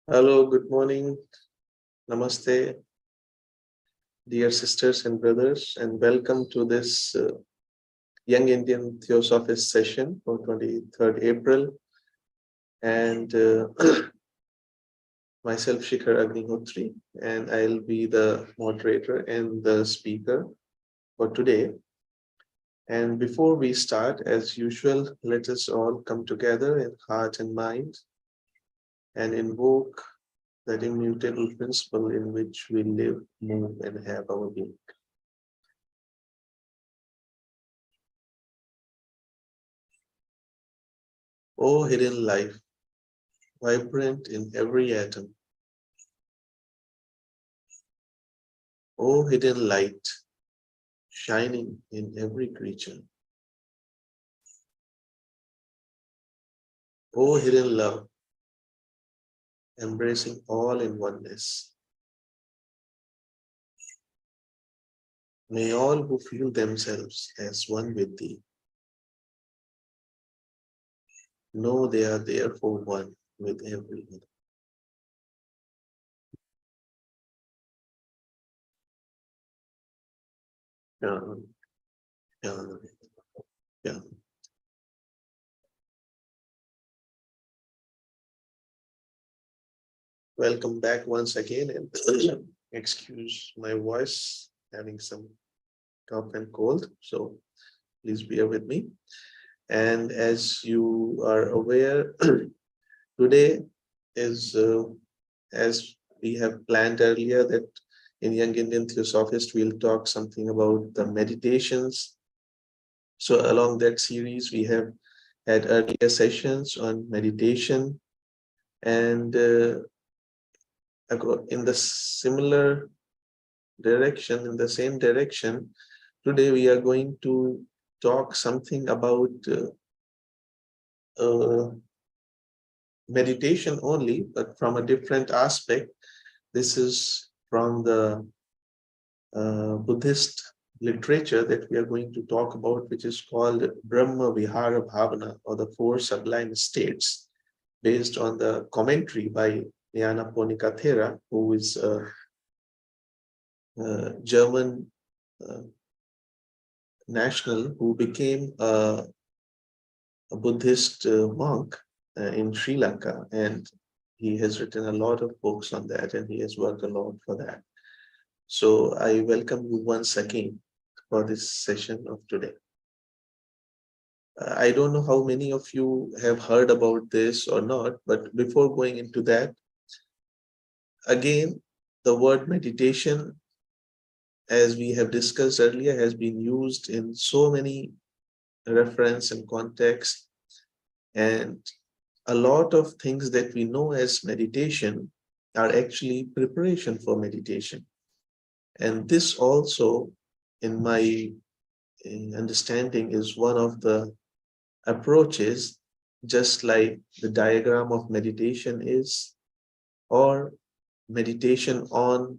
Hello, good morning. Namaste, dear sisters and brothers, and welcome to this Young Indian Theosophist session for 23rd April. And myself, Shikhar Agnihotri, and I'll be the moderator and the speaker for today. And before we start, as usual, let us all come together in heart and mind and invoke that immutable principle in which we live, move, and have our being. O hidden life, vibrant in every atom. O hidden light, shining in every creature. O hidden love, embracing all in oneness. May all who feel themselves as one with thee know they are therefore one with everyone. Yeah. Welcome back once again, and excuse my voice, having some cough and cold, so please bear with me. And as you are aware, today is, as we have planned earlier, that in Young Indian Theosophist, we'll talk something about the meditations. So along that series, we have had earlier sessions on meditation, and in the similar direction, in the same direction, today we are going to talk something about meditation only, but from a different aspect. This is from the Buddhist literature that we are going to talk about, which is called Brahma Vihara Bhavana, or the Four Sublime States, based on the commentary by Nyanaponika Thera, who is a German national who became a Buddhist monk in Sri Lanka, and he has written a lot of books on that, and he has worked a lot for that. So I welcome you once again for this session of today. I don't know how many of you have heard about this or not, but before going into that, again, the word meditation, as we have discussed earlier, has been used in so many reference and context, and a lot of things that we know as meditation are actually preparation for meditation. And this also, in my understanding, is one of the approaches, just like the diagram of meditation is, or meditation on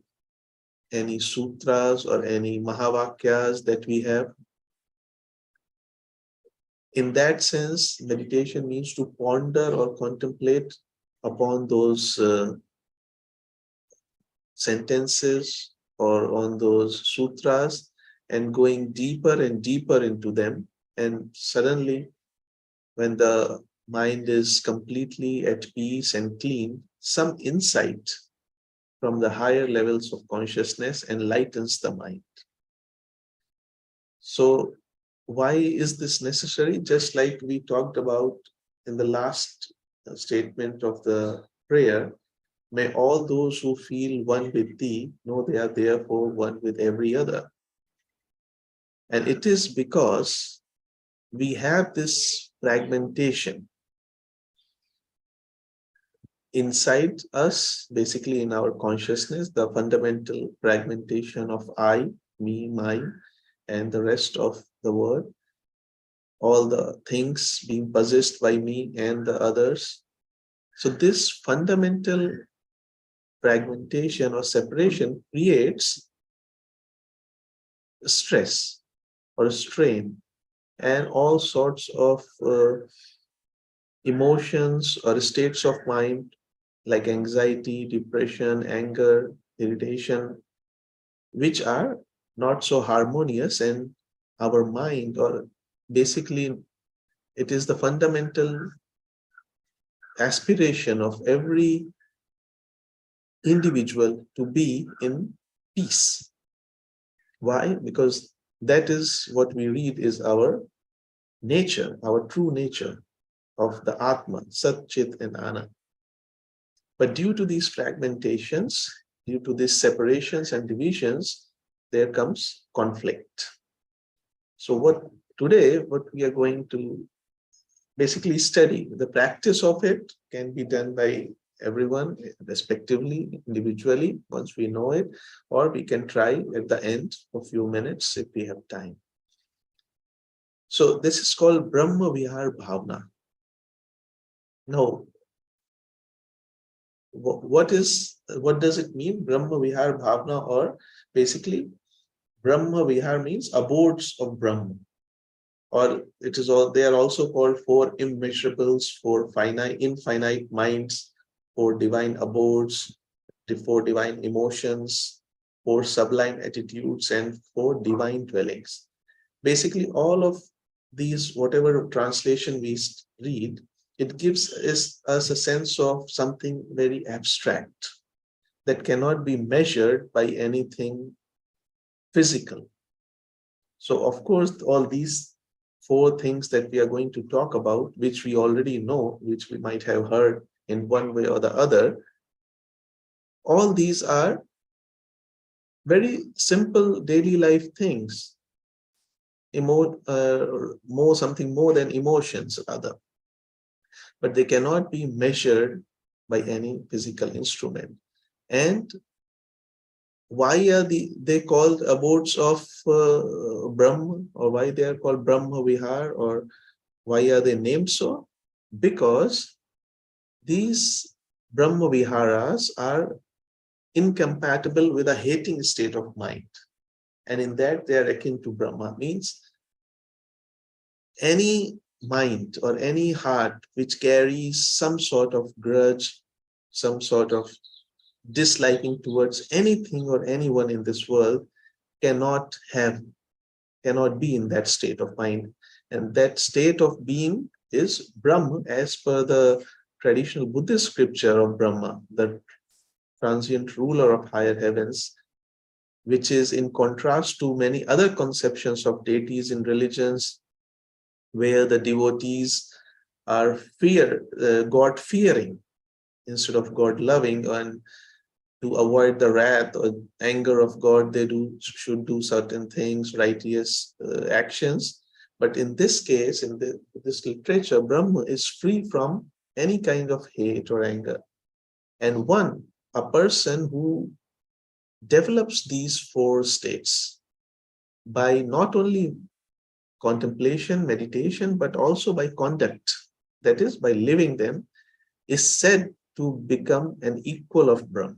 any sutras or any mahavakyas that we have. In that sense, meditation means to ponder or contemplate upon those sentences or on those sutras, and going deeper and deeper into them. And suddenly, when the mind is completely at peace and clean, some insight from the higher levels of consciousness enlightens the mind. So why is this necessary? Just like we talked about in the last statement of the prayer, may all those who feel one with thee know they are therefore one with every other. And it is because we have this fragmentation inside us, basically in our consciousness, the fundamental fragmentation of I, me, mine, and the rest of the world, all the things being possessed by me and the others. So this fundamental fragmentation or separation creates stress or strain and all sorts of emotions or states of mind, like anxiety, depression, anger, irritation, which are not so harmonious, and our mind, or basically it is the fundamental aspiration of every individual to be in peace. Why? Because that is what we read is our nature, our true nature of the Atman, Sat, Chit, and Anand. But due to these fragmentations, due to these separations and divisions, there comes conflict. So what we are going to basically study, the practice of it can be done by everyone respectively, individually, once we know it, or we can try at the end of a few minutes if we have time. So this is called Brahma Vihar Bhavna. Now, what does it mean, Brahma Vihar Bhavna? Or basically, Brahma Vihar means abodes of Brahma, or it is all, they are also called four immeasurables, four infinite minds, four divine abodes, the four divine emotions, four sublime attitudes, and four divine dwellings. Basically, all of these, whatever translation we read, it gives us a sense of something very abstract that cannot be measured by anything physical. So, of course, all these four things that we are going to talk about, which we already know, which we might have heard in one way or the other, all these are very simple daily life things, something more than emotions rather, but they cannot be measured by any physical instrument. And why are they called abodes of Brahma, or why they are called Brahma Vihar, or why are they named so? Because these Brahma Viharas are incompatible with a hating state of mind. And in that they are akin to Brahma, means any mind or any heart which carries some sort of grudge, some sort of disliking towards anything or anyone in this world cannot be in that state of mind. And that state of being is Brahma, as per the traditional Buddhist scripture of Brahma, the transient ruler of higher heavens, which is in contrast to many other conceptions of deities in religions, where the devotees are God fearing instead of God loving, and to avoid the wrath or anger of God, they should do certain things, righteous actions. But in this case, in this literature, Brahma is free from any kind of hate or anger. And a person who develops these four states by not only contemplation, meditation, but also by conduct, that is, by living them, is said to become an equal of Brahma.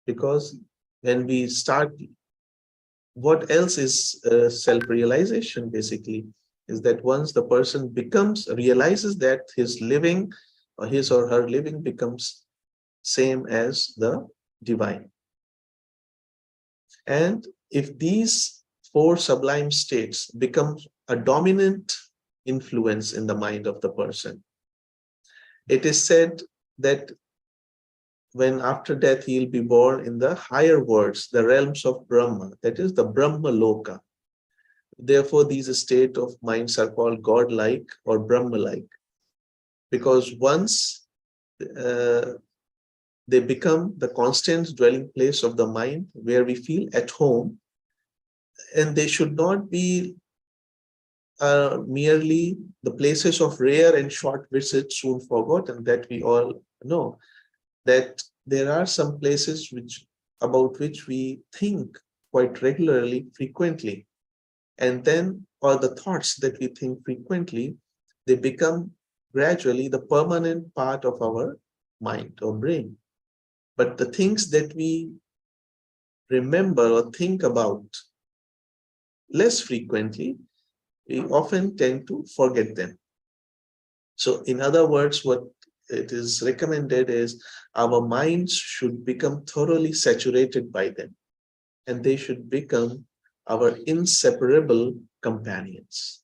Because when we start, what else is self-realization basically, is that once the person realizes that his living, or his or her living, becomes same as the divine. And if these four sublime states become a dominant influence in the mind of the person, it is said that when after death he'll be born in the higher worlds, the realms of Brahma, that is the Brahma Loka. Therefore, these state of minds are called God-like or Brahma-like, because once they become the constant dwelling place of the mind, where we feel at home, and they should not be merely the places of rare and short visits soon forgotten, that we all know. That there are some places about which we think quite regularly, frequently, and then, or the thoughts that we think frequently, they become gradually the permanent part of our mind or brain. But the things that we remember or think about less frequently, we often tend to forget them. So in other words, what it is recommended is our minds should become thoroughly saturated by them, and they should become our inseparable companions.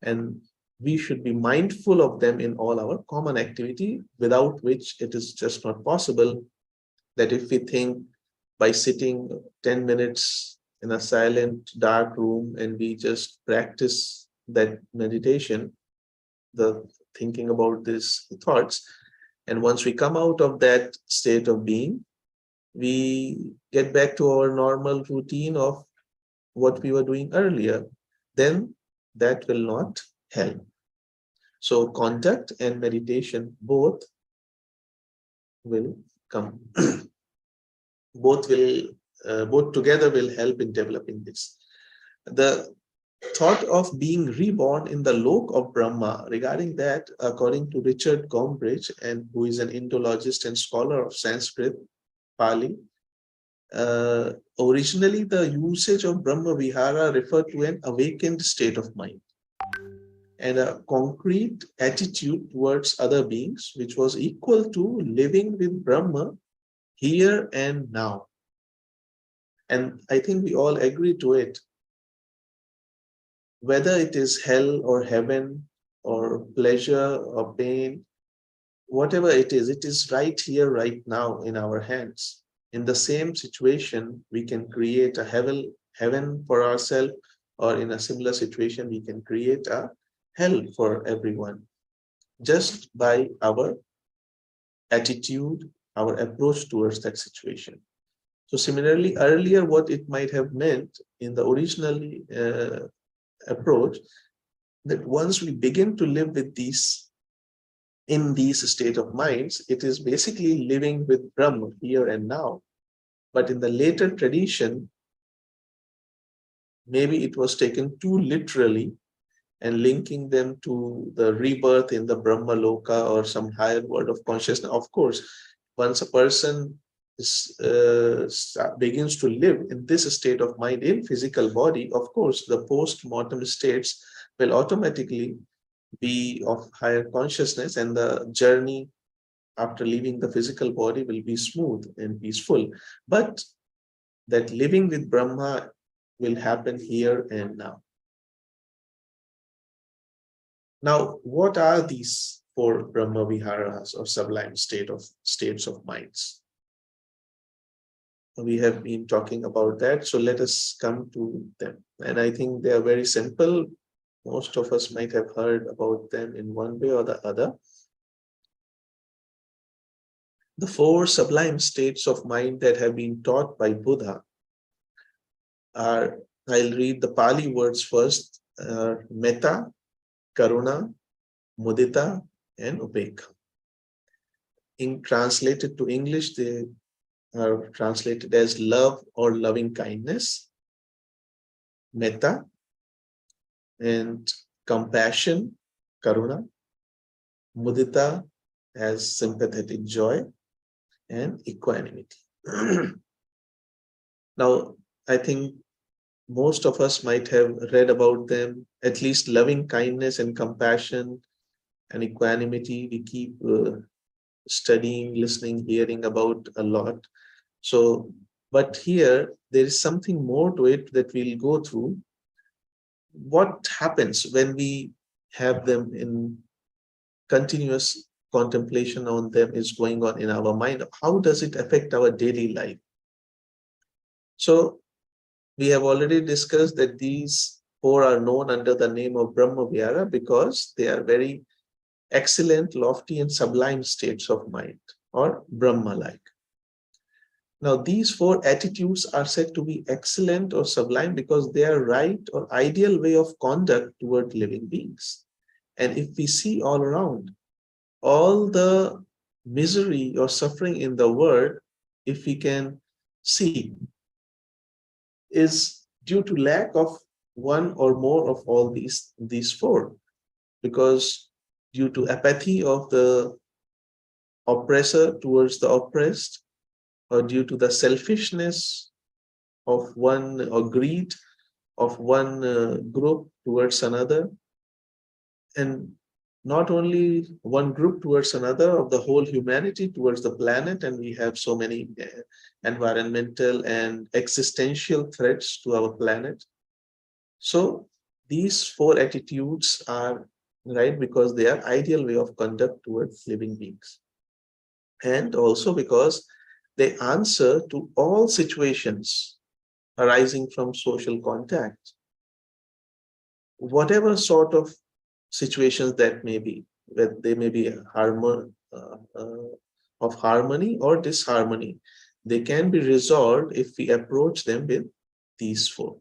And we should be mindful of them in all our common activity, without which it is just not possible that if we think by sitting 10 minutes in a silent, dark room and we just practice that meditation, the thinking about these thoughts, and once we come out of that state of being, we get back to our normal routine of what we were doing earlier, then that will not help. So contact and meditation will come, both together will help in developing this. The thought of being reborn in the lok of Brahma, regarding that, according to Richard Gombrich, and who is an Indologist and scholar of Sanskrit, Pali, originally the usage of Brahma Vihara referred to an awakened state of mind and a concrete attitude towards other beings, which was equal to living with Brahma here and now. And I think we all agree to it. Whether it is hell or heaven or pleasure or pain, whatever it is right here, right now in our hands. In the same situation, we can create a heaven for ourselves, or in a similar situation, we can create a hell for everyone, just by our attitude, our approach towards that situation. So similarly, earlier, what it might have meant in the originally approach, that once we begin to live with these, in these state of minds, it is basically living with Brahma here and now. But in the later tradition, maybe it was taken too literally, and linking them to the rebirth in the Brahma Loka or some higher world of consciousness. Of course, once a person begins to live in this state of mind in physical body, of course, the post-mortem states will automatically be of higher consciousness, and the journey after leaving the physical body will be smooth and peaceful. But that living with Brahma will happen here and now. Now, what are these four Brahma Viharas or sublime states of minds? We have been talking about that, so let us come to them. And I think they are very simple. Most of us might have heard about them in one way or the other. The four sublime states of mind that have been taught by Buddha are, I'll read the Pali words first, metta, karuna, mudita, and upekha. Translated to English, they are translated as love or loving kindness, metta, and compassion, karuna, mudita as sympathetic joy, and equanimity. Now, I think most of us might have read about them, at least loving kindness and compassion and equanimity. We keep studying, listening, hearing about a lot. So, but here there is something more to it that we'll go through. What happens when we have them in continuous contemplation on them is going on in our mind? How does it affect our daily life? So we have already discussed that these four are known under the name of Brahma Vihara because they are very excellent, lofty, and sublime states of mind, or Brahma-like. Now, these four attitudes are said to be excellent or sublime because they are right or ideal way of conduct toward living beings. And if we see all around, all the misery or suffering in the world, if we can see, is due to lack of one or more of all these four, because due to apathy of the oppressor towards the oppressed, or due to the selfishness of one, or greed of one group towards another, and not only one group towards another, of the whole humanity towards the planet, and we have so many environmental and existential threats to our planet. So these four attitudes are right because they are ideal way of conduct towards living beings, and also because they answer to all situations arising from social contact, whatever sort of situations that may be, that they may be of harmony or disharmony, they can be resolved if we approach them with these four.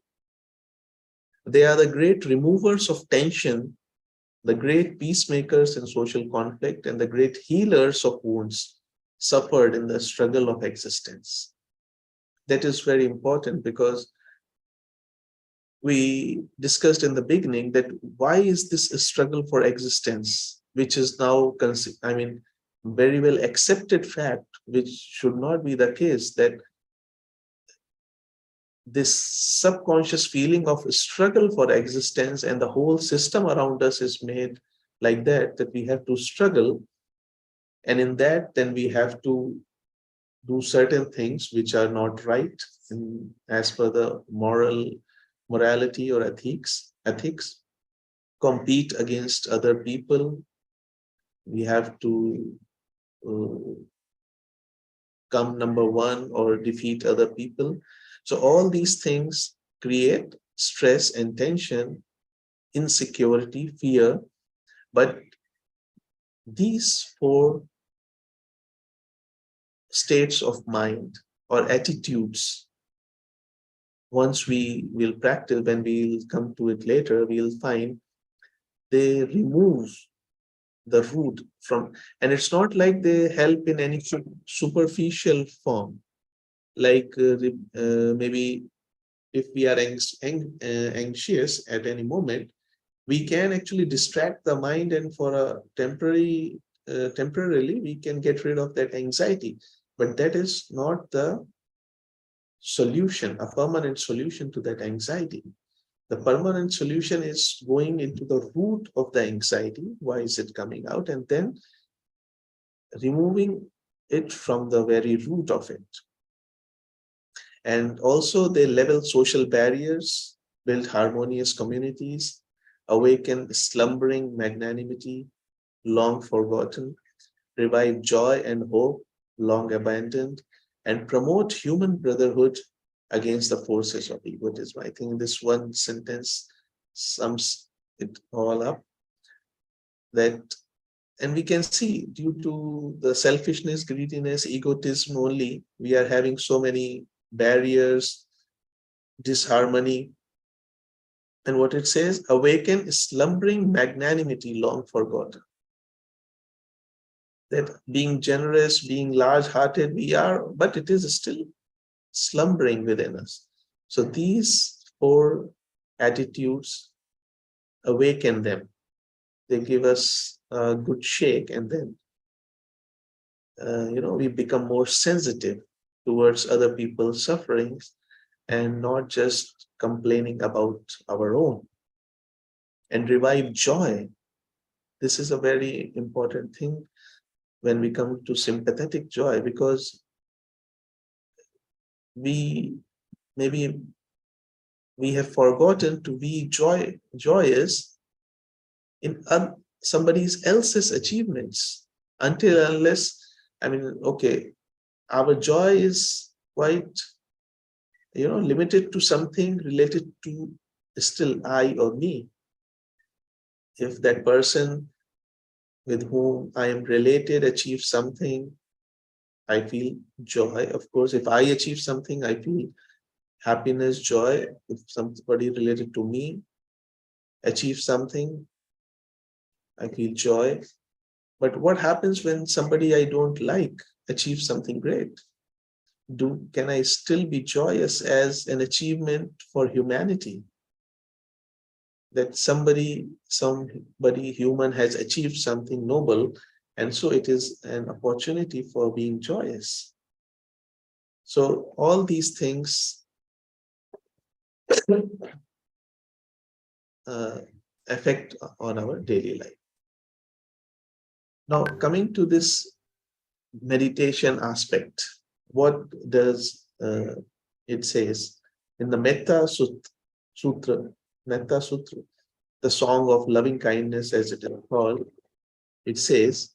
They are the great removers of tension, the great peacemakers in social conflict, and the great healers of wounds suffered in the struggle of existence. That is very important because we discussed in the beginning that why is this a struggle for existence, which is now, very well accepted fact, which should not be the case, that this subconscious feeling of struggle for existence and the whole system around us is made like that, that we have to struggle. And in that, then we have to do certain things which are not right as per the morality or ethics, compete against other people. We have to uh, come number one or defeat other people. So all these things create stress and tension, insecurity, fear. But these four states of mind or attitudes, once we will practice, when we'll come to it later, we'll find they remove the root from, and it's not like they help in any superficial form, like maybe if we are anxious at any moment, we can actually distract the mind, and for a temporarily we can get rid of that anxiety. But that is not the solution, a permanent solution to that anxiety. The permanent solution is going into the root of the anxiety. Why is it coming out? And then removing it from the very root of it. And also they level social barriers, build harmonious communities, awaken slumbering magnanimity, long forgotten, revive joy and hope, long abandoned, and promote human brotherhood against the forces of egotism. I think this one sentence sums it all up. That, and we can see due to the selfishness, greediness, egotism only, we are having so many barriers, disharmony. And what it says, awaken slumbering magnanimity long forgotten. That being generous, being large-hearted, we are, but it is still slumbering within us. So these four attitudes, awaken them. They give us a good shake, and then we become more sensitive towards other people's sufferings and not just complaining about our own. And revive joy. This is a very important thing when we come to sympathetic joy, because we maybe we have forgotten to be joyous in somebody else's achievements, until unless, okay, our joy is quite limited to something related to still I or me. If that person with whom I am related achieves something, I feel joy. Of course, if I achieve something, I feel happiness, joy. If somebody related to me achieves something, I feel joy. But what happens when somebody I don't like achieves something great? Can I still be joyous as an achievement for humanity? That somebody human has achieved something noble, and so it is an opportunity for being joyous. So all these things uh, affect on our daily life. Now, coming to this meditation aspect, what does it says in the Sutra, Metta Sutra, the song of loving kindness, as it is called, it says,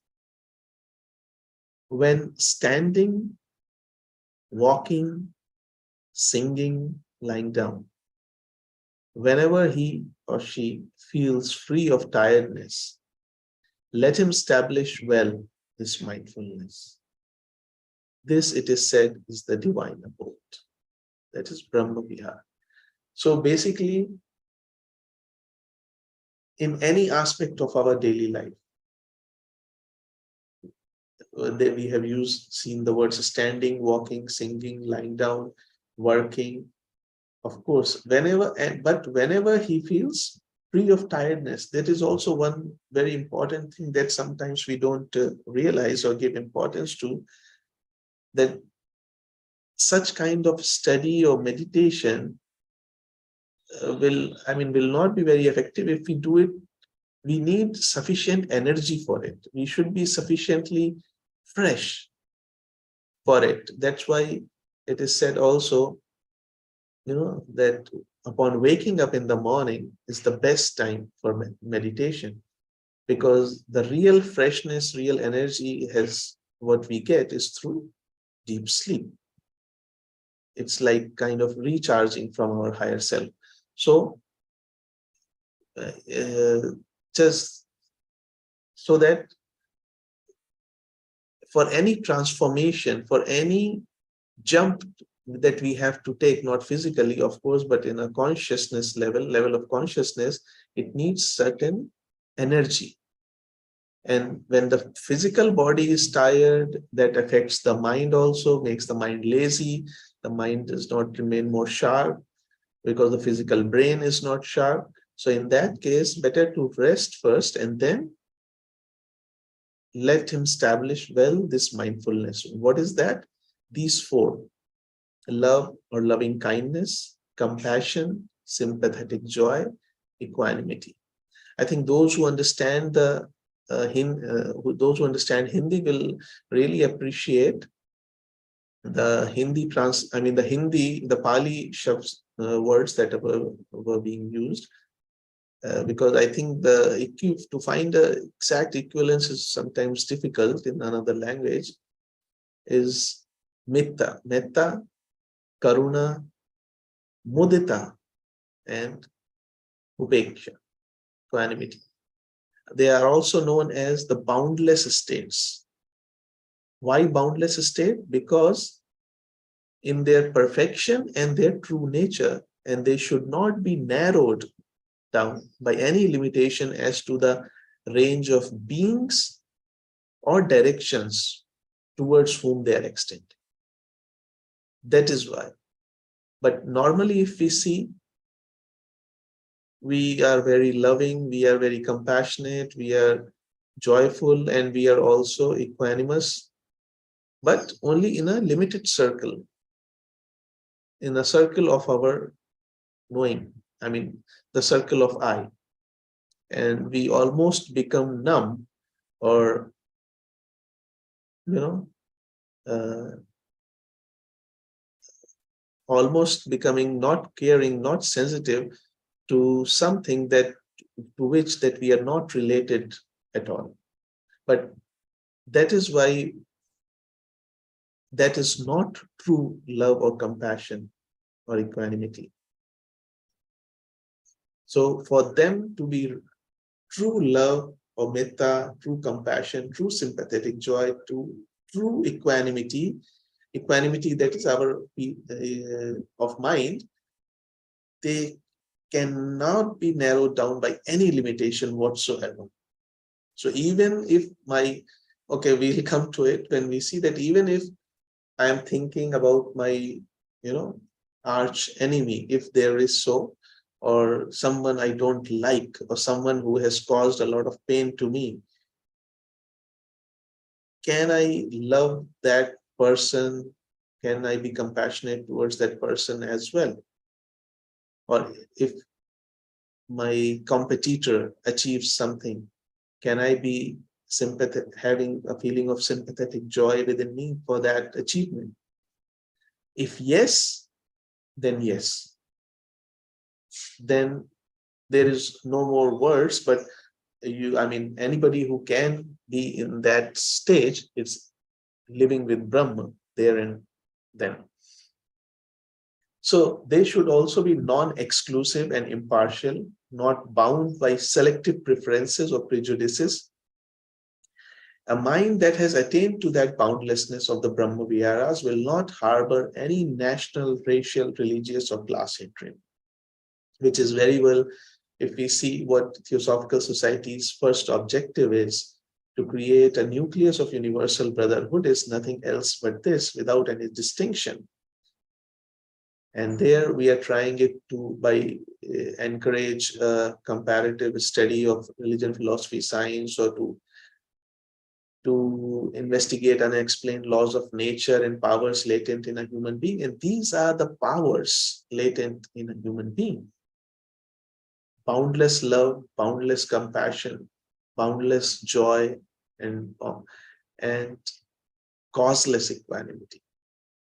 when standing, walking, singing, lying down, whenever he or she feels free of tiredness, let him establish well this mindfulness. This, it is said, is the divine abode. That is Brahma Vihara. So basically, in any aspect of our daily life, we have seen the words standing, walking, singing, lying down, working. Of course, whenever he feels free of tiredness, that is also one very important thing that sometimes we don't realize or give importance to, that such kind of study or meditation will not be very effective if we do it. We need sufficient energy for it. We should be sufficiently fresh for it. That's why it is said also, that upon waking up in the morning is the best time for meditation, because the real freshness, real energy has what we get is through deep sleep. It's like kind of recharging from our higher self. So just so that for any transformation, for any jump that we have to take, not physically, of course, but in a consciousness level of consciousness, it needs certain energy. And when the physical body is tired, that affects the mind also, makes the mind lazy. The mind does not remain more sharp because the physical brain is not sharp. So in that case, better to rest first and then let him establish well this mindfulness. What is that? These four: love or loving kindness, compassion, sympathetic joy, equanimity. I think those who understand those who understand Hindi will really appreciate the the Pali shabds, words that were being used, because I think to find the exact equivalence is sometimes difficult in another language. Is metta, karuna, mudita, and upeksha, equanimity. They are also known as the boundless states. Why boundless state? Because in their perfection and their true nature, and they should not be narrowed down by any limitation as to the range of beings or directions towards whom they are extended. That is why. But normally, if we see, we are very loving, we are very compassionate, we are joyful, and we are also equanimous, but only in a limited circle, in a circle of our knowing, the circle of I. And we almost become numb, or, you know, uh, almost becoming not caring, not sensitive to something to which that we are not related at all. But that is why that is not true love or compassion or equanimity. So for them to be true love or metta, true compassion, true sympathetic joy, true equanimity that is our of mind, they cannot be narrowed down by any limitation whatsoever. So even if we'll come to it when we see that even if I am thinking about my, arch enemy, if there is so, or someone I don't like, or someone who has caused a lot of pain to me, can I love that person? Can I be compassionate towards that person as well? Or if my competitor achieves something, can I be having a feeling of sympathetic joy within me for that achievement? If yes, then yes. Then there is no more words, but anybody who can be in that stage is living with Brahma there and then. So they should also be non-exclusive and impartial, not bound by selective preferences or prejudices. A mind that has attained to that boundlessness of the Brahma Viharas will not harbor any national, racial, religious, or class hatred, which is very well, if we see what Theosophical Society's first objective is, to create a nucleus of universal brotherhood is nothing else but this, without any distinction. And there we are trying it by encourage a comparative study of religion, philosophy, science, or to investigate unexplained laws of nature and powers latent in a human being. And these are the powers latent in a human being. Boundless love, boundless compassion, boundless joy, and causeless equanimity.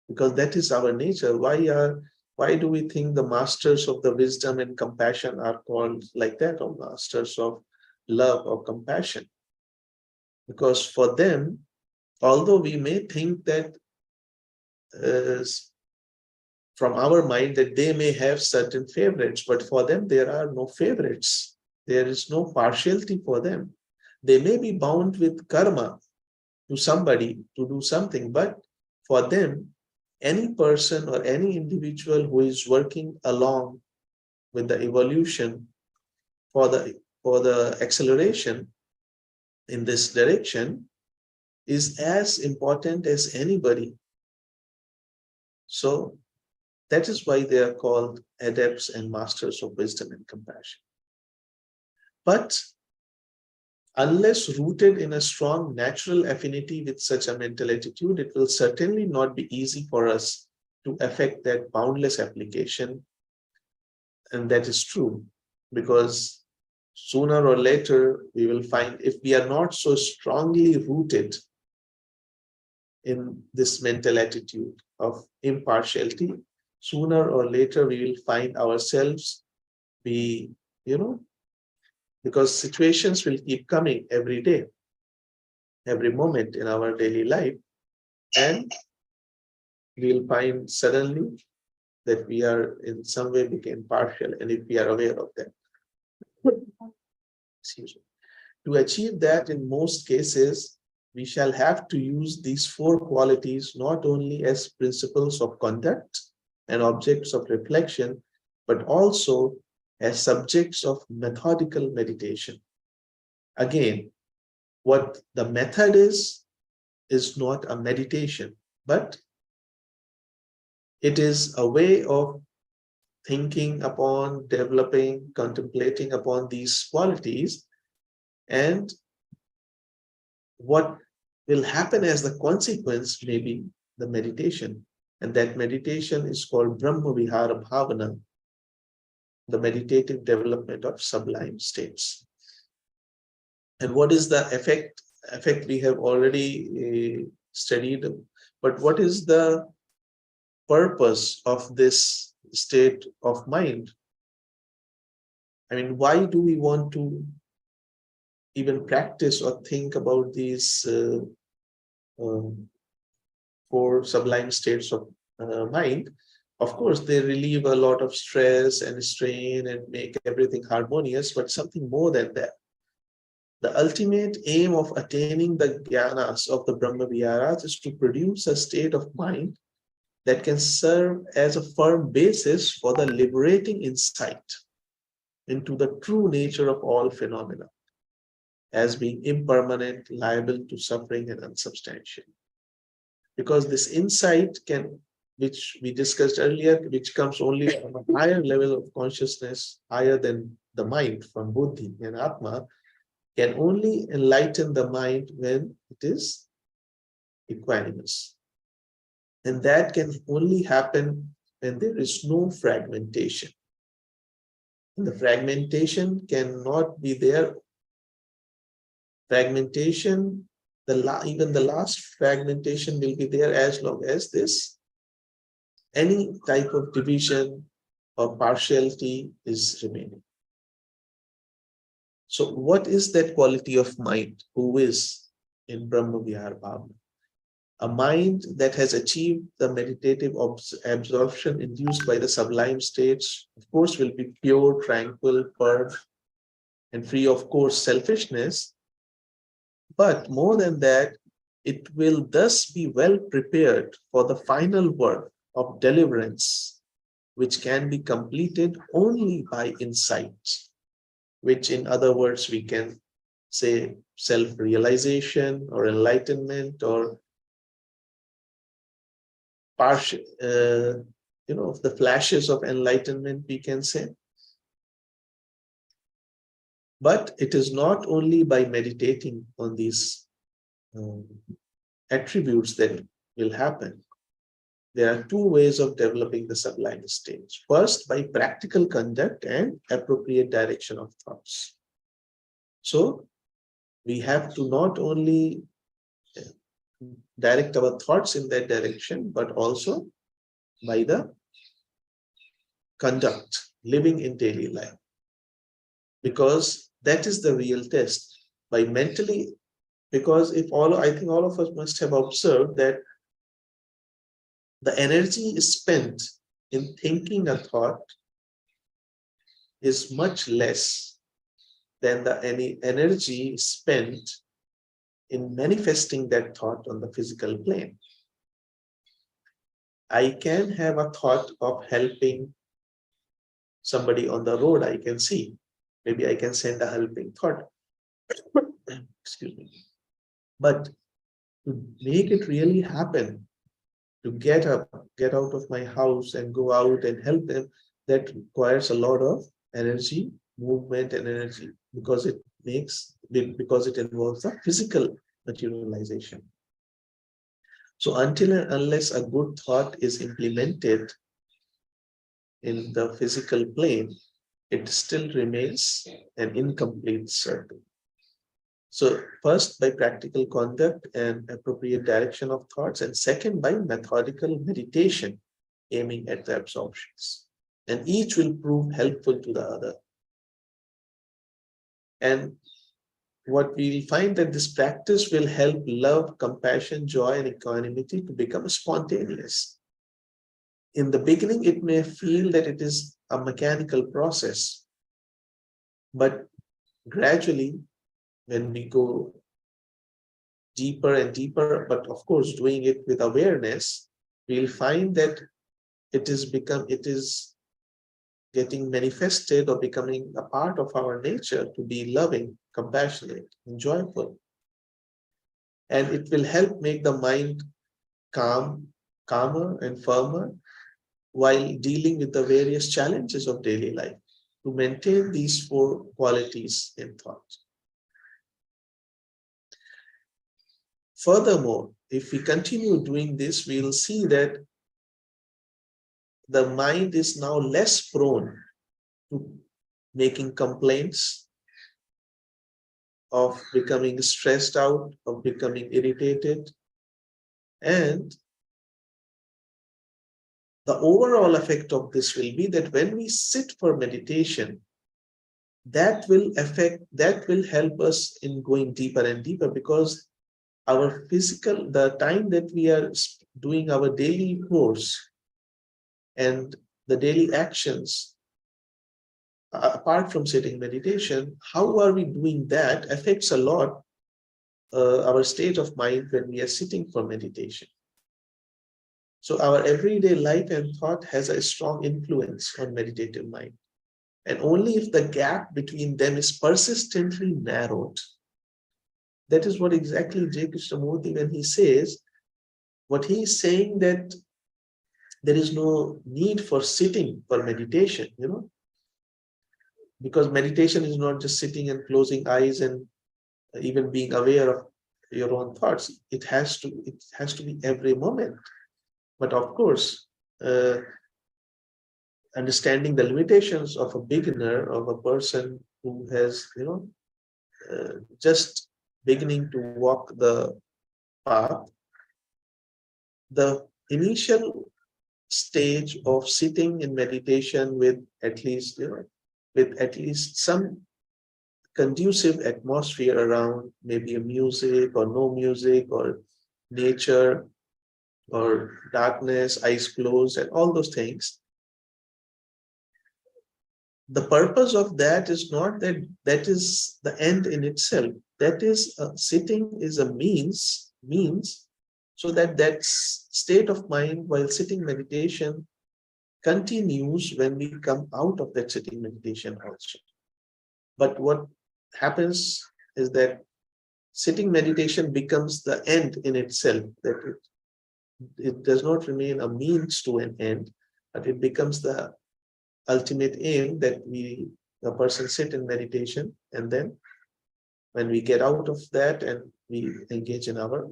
Because that is our nature. Why do we think the masters of the wisdom and compassion are called like that, or masters of love or compassion? Because for them, although we may think that from our mind that they may have certain favorites, but for them there are no favorites. There is no partiality for them. They may be bound with karma to somebody to do something, but for them, any person or any individual who is working along with the evolution for the acceleration in this direction is as important as anybody. So that is why they are called adepts and masters of wisdom and compassion. But unless rooted in a strong natural affinity with such a mental attitude, it will certainly not be easy for us to affect that boundless application. And that is true, because sooner or later we will find, if we are not so strongly rooted in this mental attitude of impartiality, sooner or later we will find ourselves because situations will keep coming every day, every moment in our daily life, and we'll find suddenly that we are in some way became partial, and if we are aware of that. Excuse me. To achieve that, in most cases, we shall have to use these four qualities not only as principles of conduct and objects of reflection, but also as subjects of methodical meditation. Again, what the method is not a meditation, but it is a way of thinking upon, developing, contemplating upon these qualities, and what will happen as the consequence may be the meditation. And that meditation is called Brahma Vihara Bhavana, the meditative development of sublime states. And what is the effect? Effect we have already studied, but what is the purpose of this state of mind? I mean, why do we want to even practice or think about these four sublime states of mind? Of course, they relieve a lot of stress and strain and make everything harmonious, but something more than that. The ultimate aim of attaining the jnanas of the Brahma Viharas is to produce a state of mind that can serve as a firm basis for the liberating insight into the true nature of all phenomena as being impermanent, liable to suffering, and unsubstantial. Because this insight which we discussed earlier, which comes only from a higher level of consciousness, higher than the mind, from Buddhi and Atma, can only enlighten the mind when it is equanimous. And that can only happen when there is no fragmentation. And the fragmentation cannot be there Fragmentation, even the last fragmentation will be there as long as this any type of division or partiality is remaining. So what is that quality of mind who is in Brahma Vihar Bhavana? A mind that has achieved the meditative absorption induced by the sublime states, of course, will be pure, tranquil, purged, and free of course selfishness. But more than that, it will thus be well prepared for the final work of deliverance, which can be completed only by insight, which in other words we can say self-realization or enlightenment or partial, the flashes of enlightenment, we can say. But it is not only by meditating on these attributes that will happen. There are two ways of developing the sublime stage. First, by practical conduct and appropriate direction of thoughts. So we have to not only direct our thoughts in that direction, but also by the conduct, living in daily life. Because that is the real test. By mentally, because I think all of us must have observed that the energy spent in thinking a thought is much less than any energy spent in manifesting that thought on the physical plane. I can have a thought of helping somebody on the road I can see. Maybe I can send a helping thought. Excuse me. But to make it really happen, to get up, get out of my house and go out and help them, that requires a lot of energy, movement and energy, because it involves the physical materialization. So until and unless a good thought is implemented in the physical plane, it still remains an incomplete circle. So first, by practical conduct and appropriate direction of thoughts, and second, by methodical meditation, aiming at the absorptions. And each will prove helpful to the other. And what we'll find that this practice will help love, compassion, joy, and equanimity to become spontaneous. In the beginning, it may feel that it is a mechanical process, but gradually, when we go deeper and deeper, but of course doing it with awareness, we'll find that it is getting manifested or becoming a part of our nature to be loving, compassionate, and joyful. And it will help make the mind calmer and firmer while dealing with the various challenges of daily life, to maintain these four qualities in thought. Furthermore, if we continue doing this, we will see that the mind is now less prone to making complaints, of becoming stressed out, of becoming irritated. And the overall effect of this will be that when we sit for meditation, that will help us in going deeper and deeper, because the time that we are doing our daily course and the daily actions, apart from sitting meditation, how are we doing that affects a lot our state of mind when we are sitting for meditation. So our everyday life and thought has a strong influence on meditative mind. And only if the gap between them is persistently narrowed. That is what exactly J. Krishnamurti, when he says, what he is saying that there is no need for sitting for meditation, because meditation is not just sitting and closing eyes and even being aware of your own thoughts. It has to be every moment. But of course, understanding the limitations of a beginner, of a person who has, just beginning to walk the path, the initial stage of sitting in meditation with at least, with at least some conducive atmosphere around, maybe a music or no music or nature or darkness, eyes closed, and all those things. The purpose of that is not that that is the end in itself. That is sitting is a means so that that state of mind while sitting meditation continues when we come out of that sitting meditation also. But what happens is that sitting meditation becomes the end in itself, that it does not remain a means to an end, but it becomes the ultimate aim, that the person sit in meditation, and then when we get out of that and we engage in our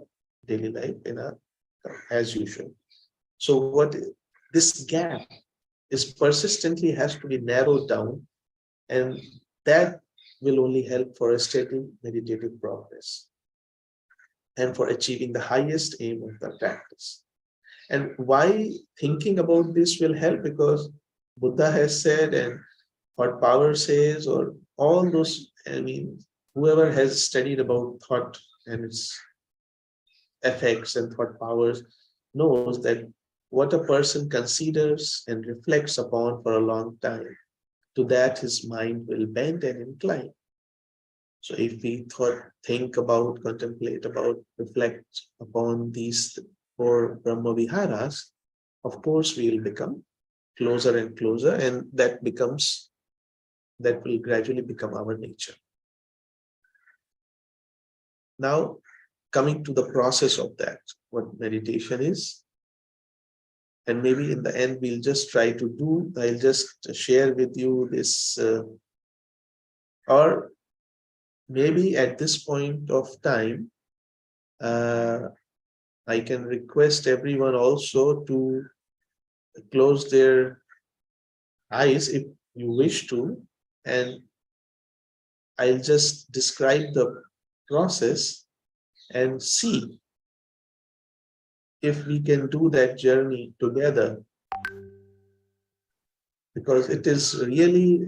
daily life as usual. So what this gap is persistently has to be narrowed down, and that will only help for a steady meditative progress and for achieving the highest aim of the practice. And why thinking about this will help? Because Buddha has said, and what power says, or all those, whoever has studied about thought and its effects and thought powers knows that what a person considers and reflects upon for a long time, to that his mind will bend and incline. So if we think about, contemplate about, reflect upon these four Brahma Viharas, of course we will become closer and closer, and that will gradually become our nature. Now, coming to the process of that, what meditation is, and maybe in the end we'll just try to do, I'll just share with you this, or maybe at this point of time, I can request everyone also to close their eyes if you wish to, and I'll just describe the process and see if we can do that journey together, because it is really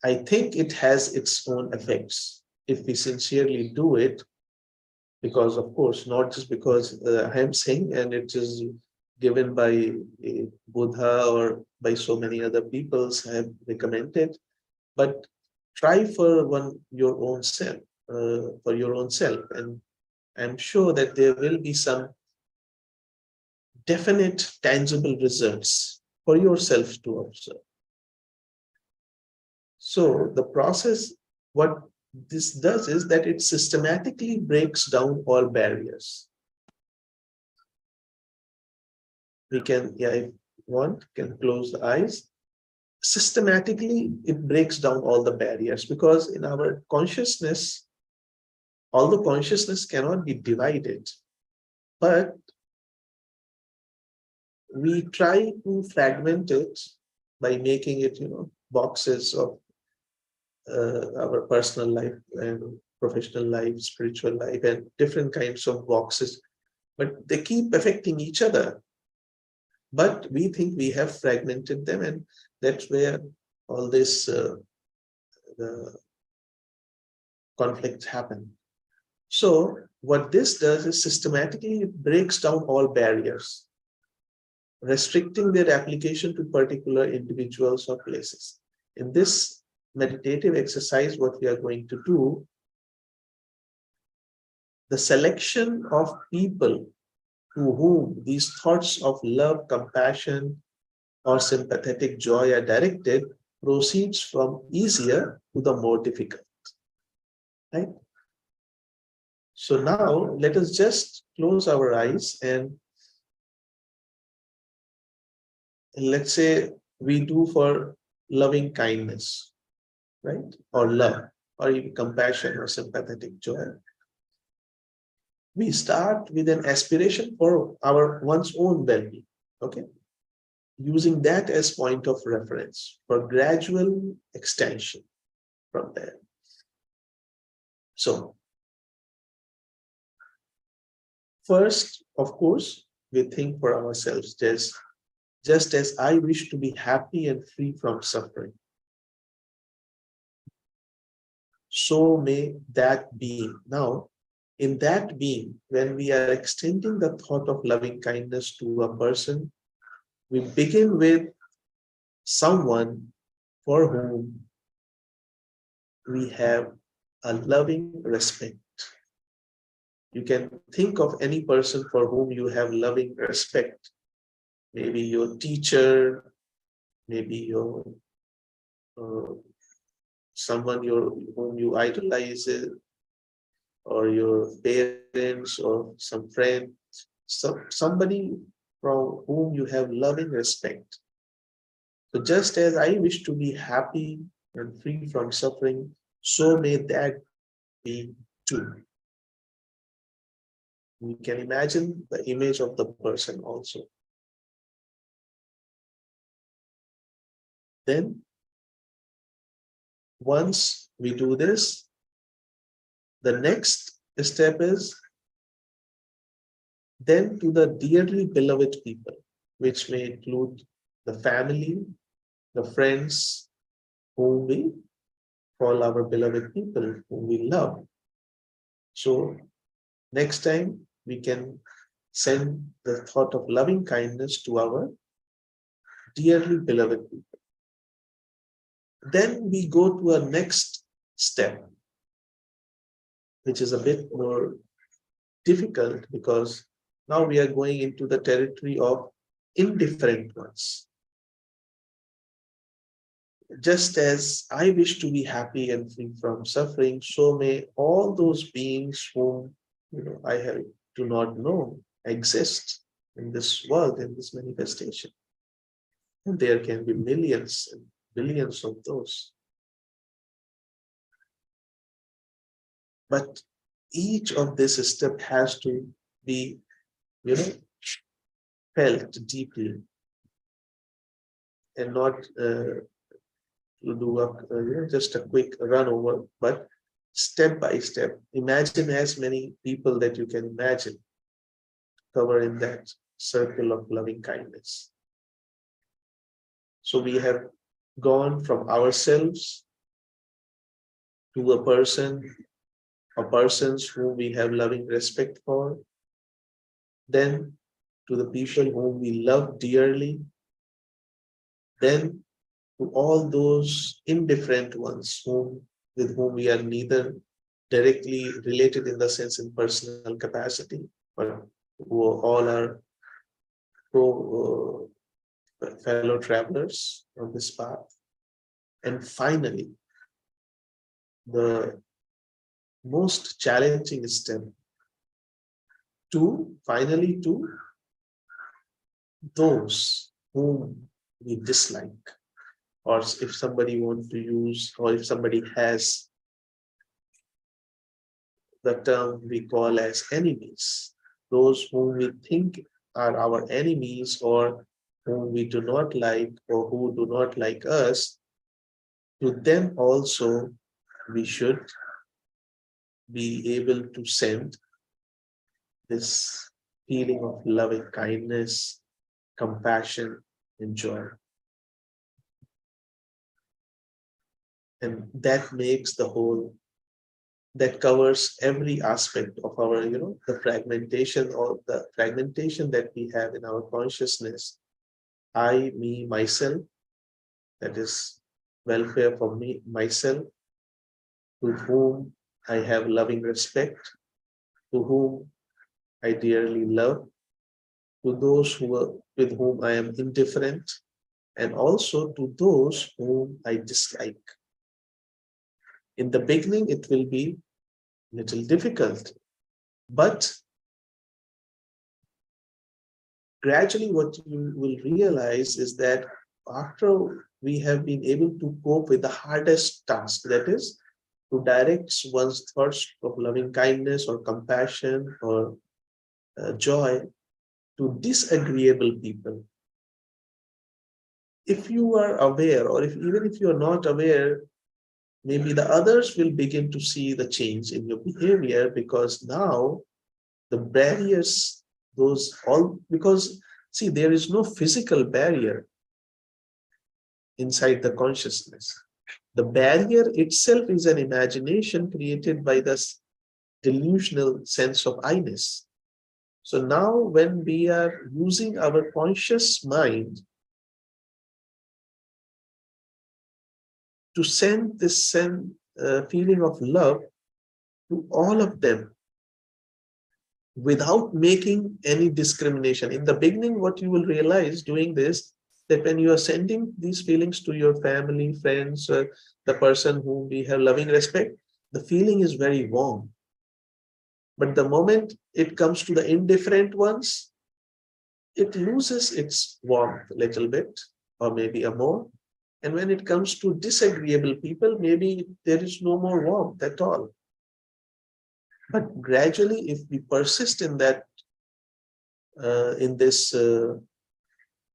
I think it has its own effects if we sincerely do it, because of course, not just because I am saying and it is given by Buddha or by so many other people have recommended, but try for your own self, and I'm sure that there will be some definite, tangible results for yourself to observe. So the process, what this does is that it systematically breaks down all barriers. We can, if you want, can close the eyes. Systematically, it breaks down all the barriers, because in our consciousness, although consciousness cannot be divided, but we try to fragment it by making it, boxes of our personal life and professional life, spiritual life, and different kinds of boxes, but they keep affecting each other. But we think we have fragmented them, and that's where all this the conflicts happen. So what this does is systematically it breaks down all barriers, restricting their application to particular individuals or places. In this meditative exercise, what we are going to do, the selection of people to whom these thoughts of love, compassion, or sympathetic joy are directed proceeds from easier to the more difficult. Right? So now let us just close our eyes, and let's say we do for loving kindness, right? Or love, or even compassion or sympathetic joy. We start with an aspiration for one's own well-being, okay? Using that as point of reference for gradual extension from there. So first, of course, we think for ourselves, just as I wish to be happy and free from suffering, so may that being. Now, in that being, when we are extending the thought of loving kindness to a person, we begin with someone for whom we have a loving respect. You can think of any person for whom you have loving respect. Maybe your teacher, maybe your uh, someone whom you idolize, or your parents or some friend, somebody from whom you have loving respect. So just as I wish to be happy and free from suffering, so may that be too. We can imagine the image of the person also. Then, once we do this, the next step is then to the dearly beloved people, which may include the family, the friends whom we call our beloved people, whom we love. So next time we can send the thought of loving kindness to our dearly beloved people. Then we go to a next step, which is a bit more difficult because now we are going into the territory of indifferent ones. Just as I wish to be happy and free from suffering, so may all those beings whom I do not know exist in this world, in this manifestation. And there can be millions and billions of those. But each of this step has to be, felt deeply and not to do just a quick run over, but step by step. Imagine as many people that you can imagine cover in that circle of loving kindness. So we have gone from ourselves to a person or persons whom we have loving respect for, then to the people whom we love dearly, then to all those indifferent ones with whom we are neither directly related in the sense in personal capacity, but who all are fellow travelers on this path. And finally, the most challenging step to those whom we dislike, or if somebody wants to use, or if somebody has the term we call as enemies, those whom we think are our enemies or whom we do not like or who do not like us, to them also we should be able to send this feeling of loving kindness, compassion, and joy. And that makes that covers every aspect of our, the fragmentation that we have in our consciousness. I, me, myself, that is welfare for me, myself, to whom I have loving respect, to whom I dearly love, to those with whom I am indifferent, and also to those whom I dislike. In the beginning, it will be a little difficult, but gradually what you will realize is that after we have been able to cope with the hardest task, that is to direct one's thoughts of loving kindness or compassion or joy to disagreeable people. If you are aware, or even if you are not aware, maybe the others will begin to see the change in your behavior, because now the barriers, those all, because see, there is no physical barrier inside the consciousness. The barrier itself is an imagination created by this delusional sense of I-ness. So now when we are using our conscious mind to send this feeling of love to all of them without making any discrimination. In the beginning, what you will realize doing this, that when you are sending these feelings to your family, friends, the person whom we have loving respect, the feeling is very warm. But the moment it comes to the indifferent ones, it loses its warmth a little bit, or maybe a more. And when it comes to disagreeable people, maybe there is no more warmth at all. But gradually, if we persist in that, in this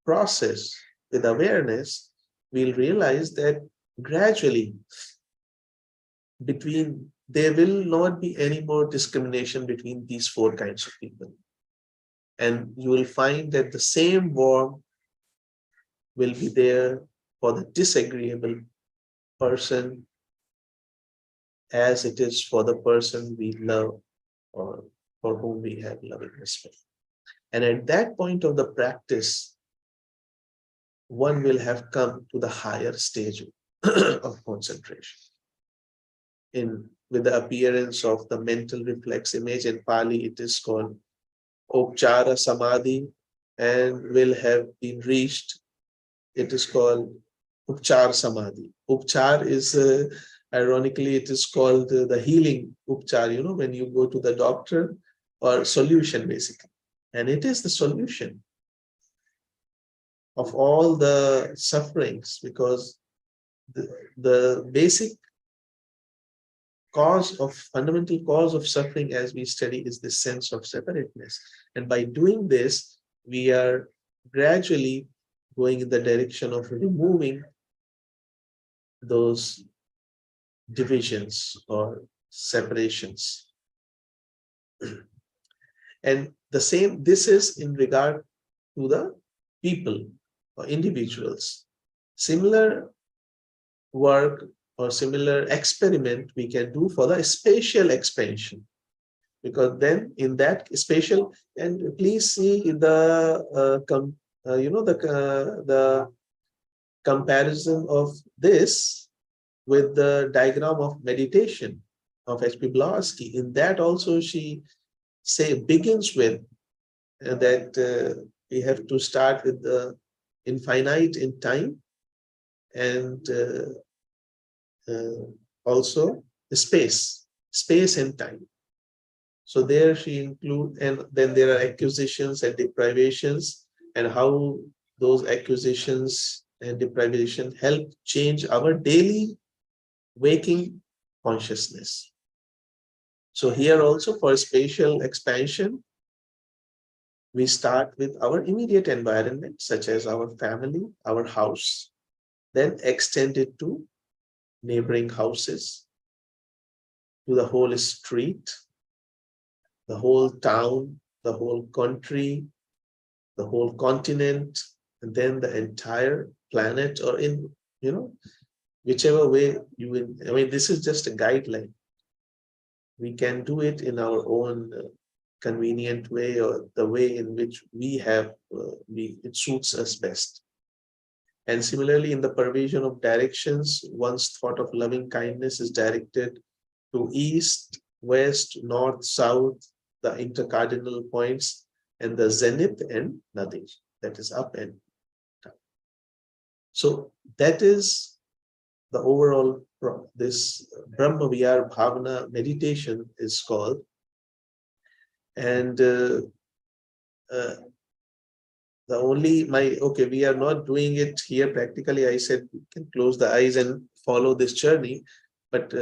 process with awareness, we'll realize that gradually there will not be any more discrimination between these four kinds of people. And you will find that the same warmth will be there for the disagreeable person as it is for the person we love or for whom we have loving respect. And at that point of the practice, one will have come to the higher stage of concentration. With the appearance of the mental reflex image, in Pali it is called Upchara Samadhi, and will have been reached. It is called Upchar Samadhi. Upchar is, ironically, it is called the healing Upchar, when you go to the doctor, or solution basically. And it is the solution of all the sufferings, because the basic fundamental cause of suffering, as we study, is this sense of separateness. And by doing this, we are gradually going in the direction of removing those divisions or separations. And this is in regard to the people or individuals. Similar work or similar experiment we can do for the spatial expansion, because then in that spatial, and please see the the comparison of this with the diagram of meditation of H.P. Blavatsky. In that also she begins with that we have to start with the infinite in time, and also the space and time. So there she includes, and then there are acquisitions and deprivations, and how those acquisitions and deprivation help change our daily waking consciousness. So here also, for spatial expansion, we start with our immediate environment, such as our family, our house, then extend it to neighboring houses, to the whole street, the whole town, the whole country, the whole continent, and then the entire planet, or in, whichever way you will. I mean, this is just a guideline. We can do it in our own convenient way, or the way in which we have, it suits us best. And similarly, in the provision of directions, one's thought of loving kindness is directed to east, west, north, south, the intercardinal points, and the zenith and nothing. That is up and down. So that is the overall, this Brahma Vihar Bhavana meditation is called. And we are not doing it here practically. I said we can close the eyes and follow this journey, but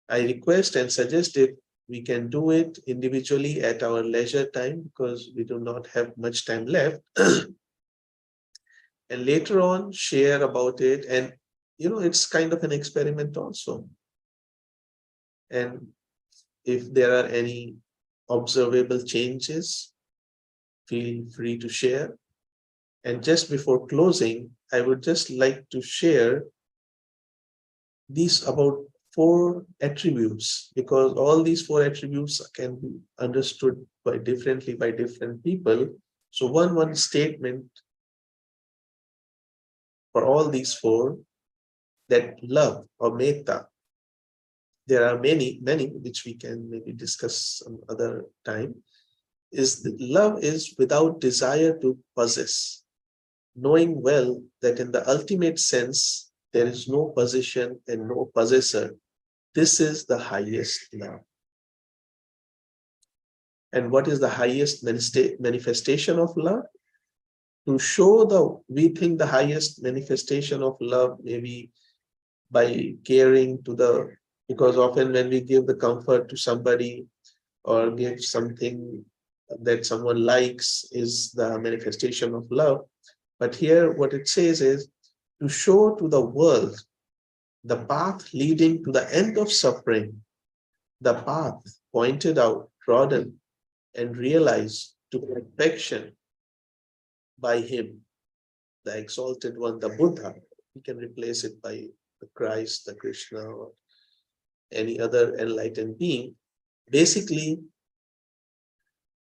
I request and suggest if we can do it individually at our leisure time, because we do not have much time left. And later on share about it. And it's kind of an experiment also. And if there are any observable changes, feel free to share. And just before closing, I would just like to share these about 4 attributes, because all these 4 attributes can be understood by differently by different people. So one statement for all these 4, that love or metta, there are many which we can maybe discuss some other time, is that love is without desire to possess, knowing well that in the ultimate sense there is no possession and no possessor. This is the highest love. And what is the highest manifestation of love? To show we think the highest manifestation of love maybe by caring to because often when we give the comfort to somebody or give something that someone likes is the manifestation of love. But here what it says is to show to the world the path leading to the end of suffering, the path pointed out, trodden, and realized to perfection by him, the exalted one, the Buddha. We can replace it by the Christ, the Krishna, or any other enlightened being. Basically,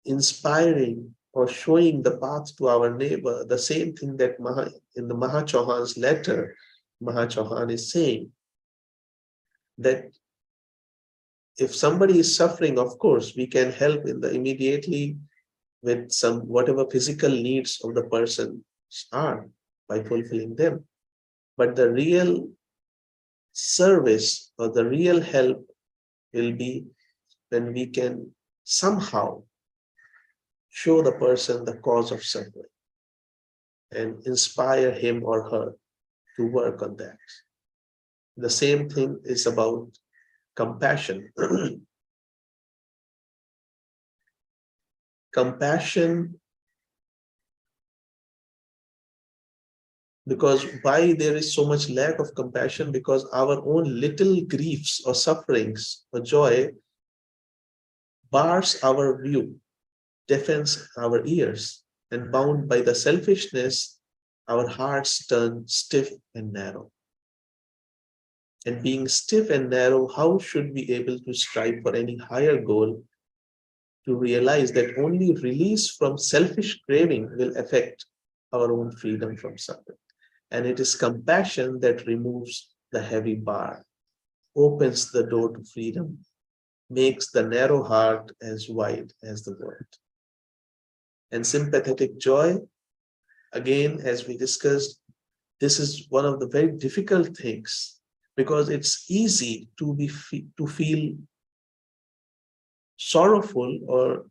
inspiring or showing the path to our neighbor, the same thing that in the Maha Chauhan's letter, Maha Chauhan is saying that if somebody is suffering, of course, we can help immediately with some whatever physical needs of the person are by fulfilling them. But the real service or the real help will be when we can somehow show the person the cause of suffering and inspire him or her to work on that. The same thing is about compassion. Compassion, because why there is so much lack of compassion? Because our own little griefs or sufferings or joy bars our view, deafens our ears, and bound by the selfishness, our hearts turn stiff and narrow. And being stiff and narrow, how should we be able to strive for any higher goal? To realize that only release from selfish craving will affect our own freedom from suffering. And it is compassion that removes the heavy bar, opens the door to freedom, makes the narrow heart as wide as the world. And sympathetic joy, again, as we discussed, this is one of the very difficult things, because it's easy to feel sorrowful or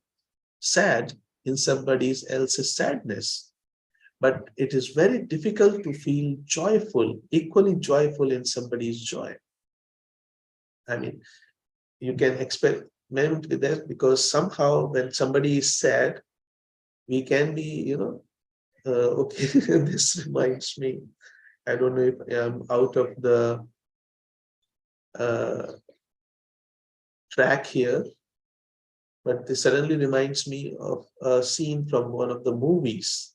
sad in somebody else's sadness. But it is very difficult to feel joyful, equally joyful in somebody's joy. I mean, you can experiment with that, because somehow when somebody is sad, we can be, okay, this reminds me, I don't know if I'm out of the track here, but this suddenly reminds me of a scene from one of the movies,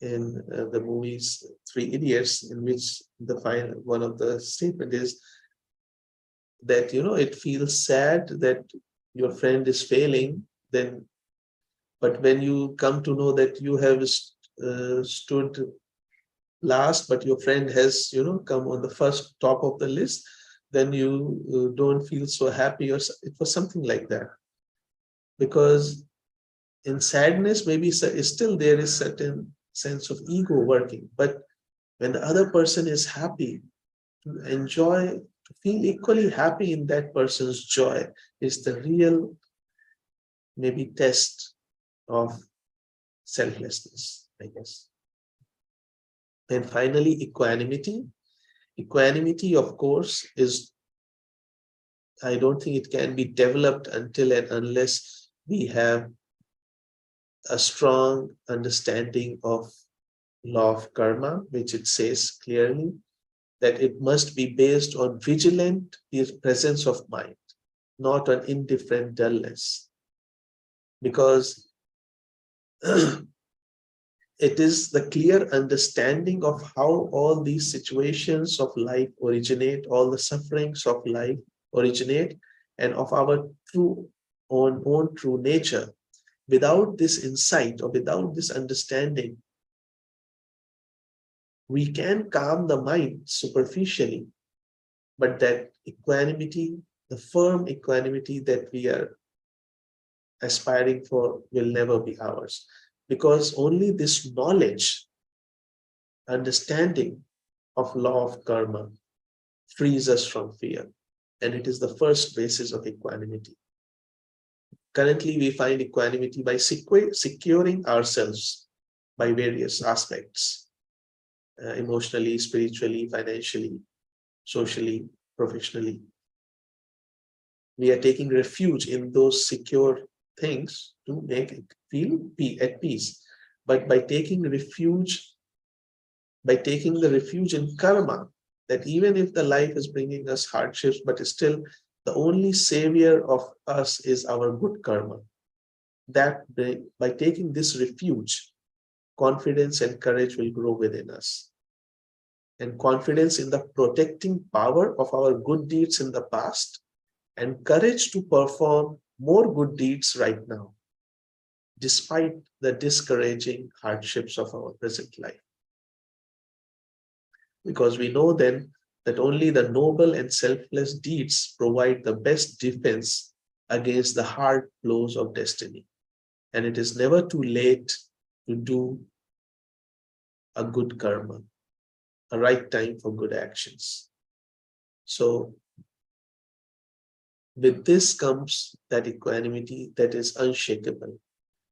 in the movies Three Idiots, in which one of the statement is that, it feels sad that your friend is failing, but when you come to know that you have stood last, but your friend has, come on the first top of the list, then you don't feel so happy, or it was something like that. Because in sadness, maybe still there is certain sense of ego working, but when the other person is happy, to enjoy, to feel equally happy in that person's joy is the real maybe test of selflessness, I guess. And finally, equanimity. Equanimity, of course, I don't think it can be developed until and unless we have a strong understanding of law of karma, which it says clearly, that it must be based on vigilant presence of mind, not on indifferent dullness. Because it is the clear understanding of how all these situations of life originate, all the sufferings of life originate, and of our own true nature. Without this insight or without this understanding, we can calm the mind superficially, but that equanimity, the firm equanimity that we are aspiring for, will never be ours. Because only this knowledge, understanding of law of karma frees us from fear. And it is the first basis of equanimity. Currently, we find equanimity by securing ourselves by various aspects, emotionally, spiritually, financially, socially, professionally. We are taking refuge in those secure things to make it feel at peace. But by taking the refuge in karma, that even if the life is bringing us hardships, but still the only savior of us is our good karma. That by taking this refuge, confidence and courage will grow within us. And confidence in the protecting power of our good deeds in the past, and courage to perform more good deeds right now, despite the discouraging hardships of our present life. Because we know then that only the noble and selfless deeds provide the best defense against the hard blows of destiny. And it is never too late to do a good karma, a right time for good actions. So with this comes that equanimity that is unshakable.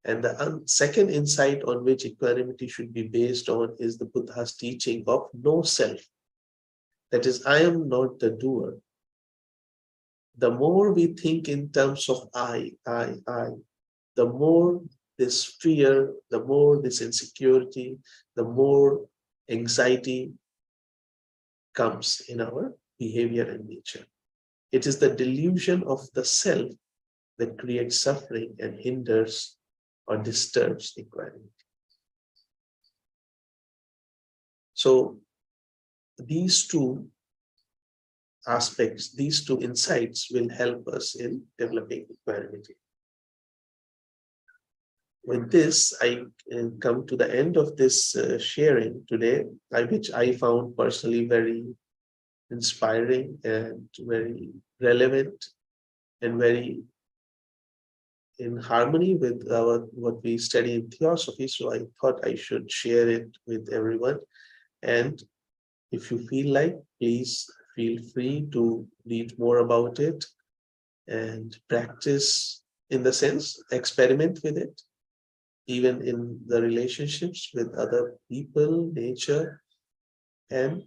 And the second insight on which equanimity should be based on is the Buddha's teaching of no self. That is, I am not the doer. The more we think in terms of I, the more this fear, the more this insecurity, the more anxiety comes in our behavior and nature. It is the delusion of the self that creates suffering and hinders or disturbs equanimity. So these two aspects, these two insights will help us in developing equanimity. With this, I come to the end of this sharing today, which I found personally very inspiring and very relevant and very in harmony with what we study in theosophy. So I thought I should share it with everyone. And if you feel like, please feel free to read more about it and practice, in the sense, experiment with it, even in the relationships with other people, nature, and